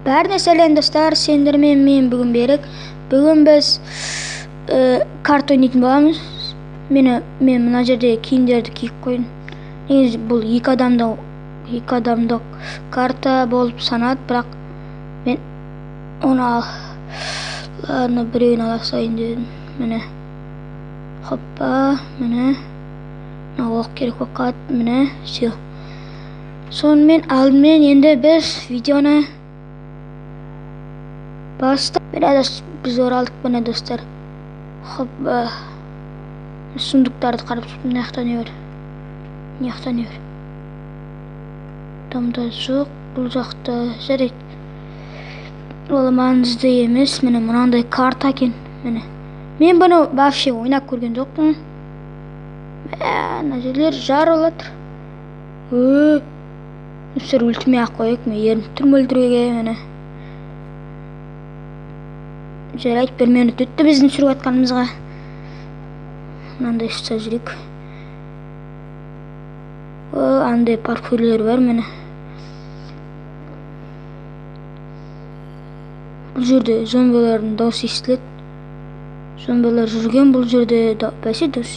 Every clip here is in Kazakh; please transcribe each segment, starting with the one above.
Бәріне сәлем достар, сендермен мен бүгін берік. Бүгін біз карта ойнайтын боламыз. Мен мына жерде киімдерді киіп қойдым. Негізі бұл екі адамдық карта болып санады, бірақ мен оны біреуін ала салайын дедім. Міне. Хоппа, міне. Оқ керек болып қалады, міне. Все. Сонымен алдымен енді біз видеоны бастап. Біз оралдық міне достар. Хоппа. Сундықтарды қарап тұрып, не бар? Тамда жоқ, бұл жақта жарайды. Ол маңызды емес, міне мынандай карта екен, міне. Мен бұны вообще ойнап көрген жоқпын. Мына жерлер жарылып жатыр. Өсір өлтірмей ақ қояйық, мен ерін түрме өлтіруге, міне. Жарайды, 1 минут өтті біздің сүріп атқанымызға. Мынандай ұста жүрек. Андай паркурлер бар, міне. Бұл жерде зомбилардың дауысы естіледі. Зомбилар жүрген бұл жерде бәсе дауыс.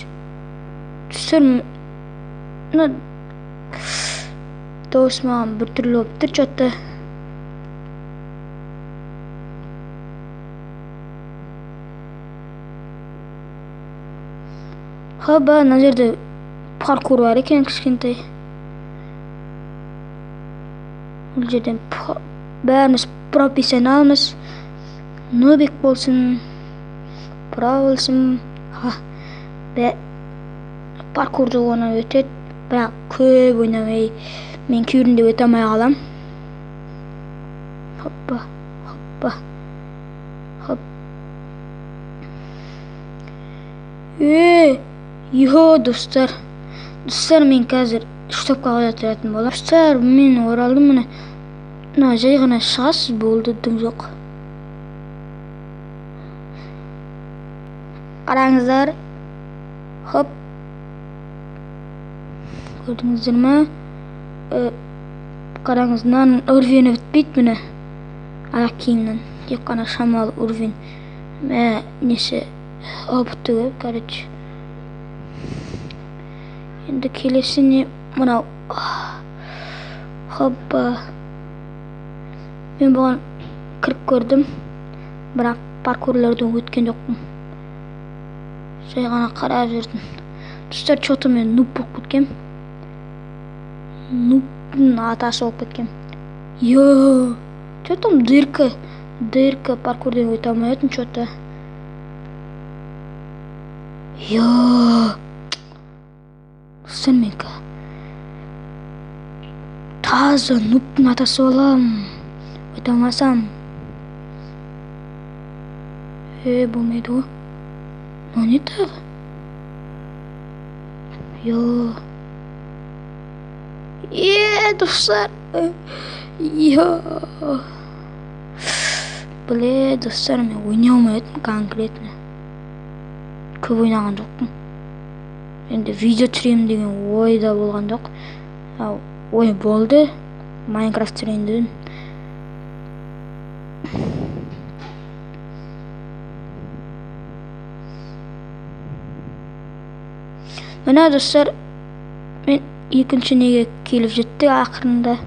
Түстер, дауыс маған бір түрлі болып тұр жатты. Хаба, мына жерде паркур бар екен кішкентай. Бұл жерден бәріміз профессионалмыз. Нубик болсын, про болсын. Паркурды ойнап өтеді, бірақ көп ойнамай. Мен кейбірінде өте алмай қалам. Хоппа. Хоп. Достар. Достар, мен қазір штопқа қоя тұратын болам. Достар, мен оралдым, міне. Жай ғана шығасыз, болды, дым жоқ. Қараңыздар. Хоп. Көрдіңіздер ме? Қараңыз, мынаның үрвені бітпейді, міне. Аяқ киімнің. Тек қана шамалы үрвен. Несі опыты көп, короче. Енді келесіне мынау. Хоппа. Мен бұған кіріп көрдім, бірақ паркурлерден өткен жоқпын. Жай ғана қарап жүрдім. Достар, чоты мен нуб болып кеткем. Нубтың атасы болып кеткем. Чотым дырка паркурден өте алмай өтін чоты. Достар, менкі таза нубтың атасы болам. Өте алмасам. Болмайды ғой. Не тағы? Достар. Достар, мен ойнай алмайтын конкретно. Көп ойнаған жоқпын. Енді видео түсіремін деген ойда болған жоқ. Ой болды. Майнкрафт түсірейін дедім. Мына достар, мен екінші неге келіп жетті ақырында.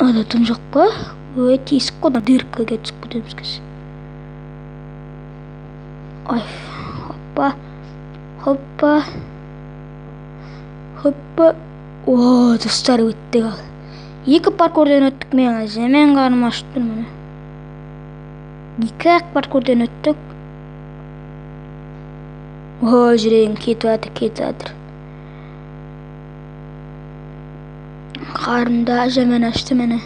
Ада тым жоқ па? Өте есік қодан дыркаға түсіп кетеміз кез. Хоппа. Достар, өттік ал. Екі паркурден өттік, мен жемен қарым ашып тұр, міне. Екі паркурден өттік. Жүрегім кетіп жатыр. Қарымда жемен ашты, міне.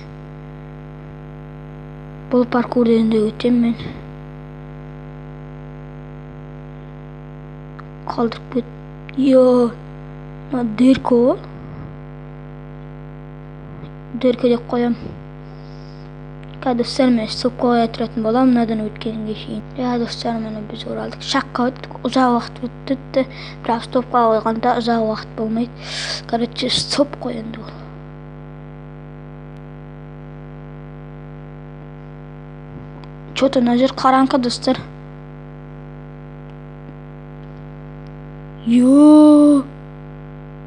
Бұл паркурден де өтем мен. Қалдырып кет. Дырка ол. Дырка деп қоям. dostlar men stopka aytırатын bolam nadan ötkенге чейин. Ya dostlar meni biz oraldık. Şakka öttük. Uzak vaqt öttü. Biraz stopka koyganda uzak vaqt bolmaydı. Короче, stop koyundu. Что-то назер караңкы достар. Yo.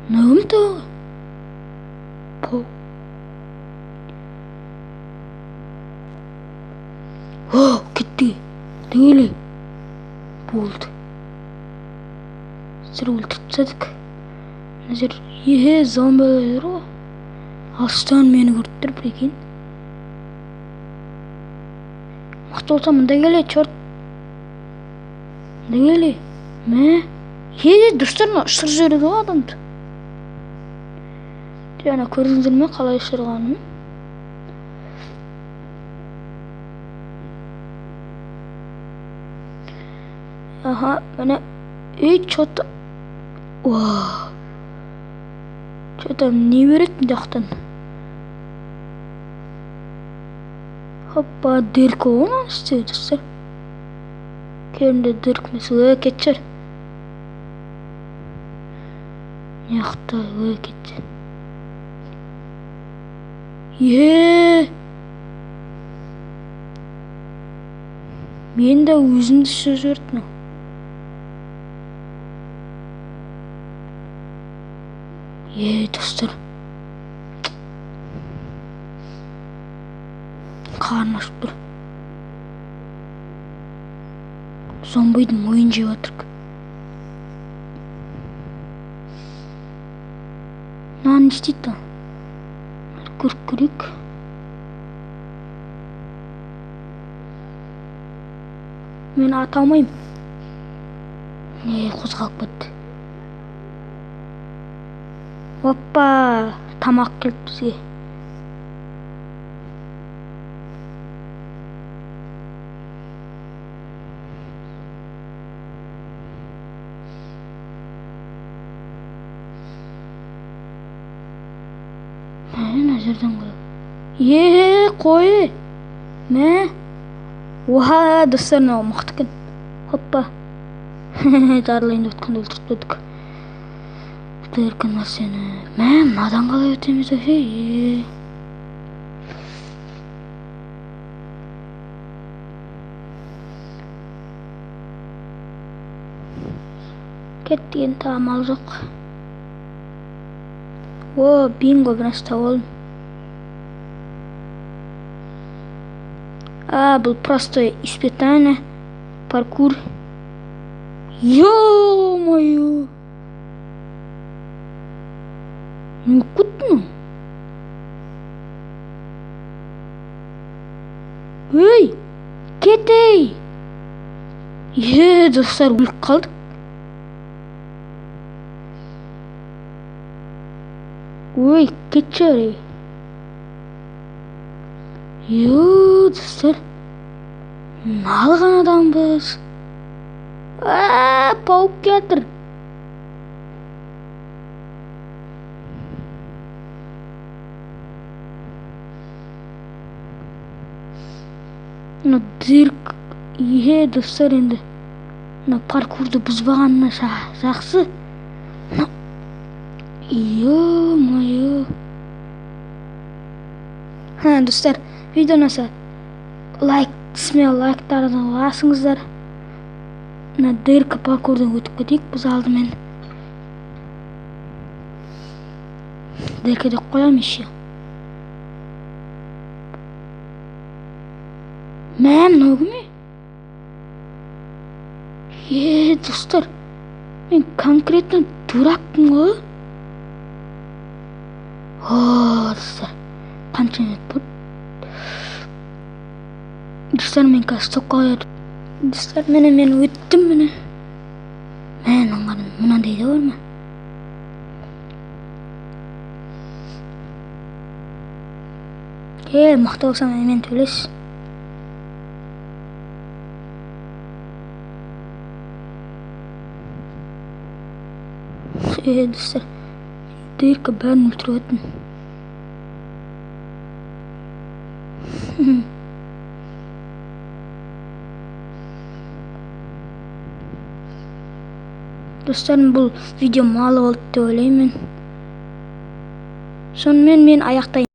Нэмто. По. О, кетти. Дели. Болды. Сыр өлтіріп тастадық. Назер зомбилер ғой. Алыстан мені көріп тұр екен. Мықты болса мында келе, чорт. Мында келе. Мә? Достарына ұшыр жібереді ғой адамды. Жаңа көрдіңіздер ме қалай ұшырғанын? Aha, mana что-то. Вау. Что-то не берет жақтан. Hoppa, dırk olan istiyorsa. Kendi dırk mesela geçer. Yakta geçer. Ben de özümді söz örtmem. Dostlar. Karnı açıp dur. Zombiydin oyun jеп atırk. Nan isteydi. Көрік. Мен ата алмайым. Қозғалып кетті. Оппа, тамақ келді бізге. Мына жерден қой. Қой. Мә? Оха, достар, мынау мықты екен. Хоппа. Жарылайын деп өткенде өлтіріп өттік. Дыркын нәрсені. Мә, мынадан қалай өтеміз вообще? Кеткен тамал жоқ. О, бинго, бір нәрсе тауып алдым. Был просто испытание, паркур. Ё-моё! Ну, куда? Эй, кетей! Достар, өліп қалдық. Ой, кетші. Достар, налған адамбыз. Паук кетір. Дырк. Достар, енді паркурды бұзбағанына жақсы. Ё-моё. Достар, видео ұнаса лайктардан басыңыздар. Дырка паркурдан өтіп кетейік біз алдымен. Дырка деп қоям еще. Мынау кім? Достар, мен конкретно дуракпын ғой. Достар, қанша минут болды? Достар, мен қазір стопқа қояды. Достар, мен өттім міне. Мен оңғаным мынандай да бар ма? Мықты болсам мен төлес. Dostlar, dırka ben өлтіріп өттім. Dostlarım, bu video malı oldu деп ойлоймун. Сонымен мен аяқтайын.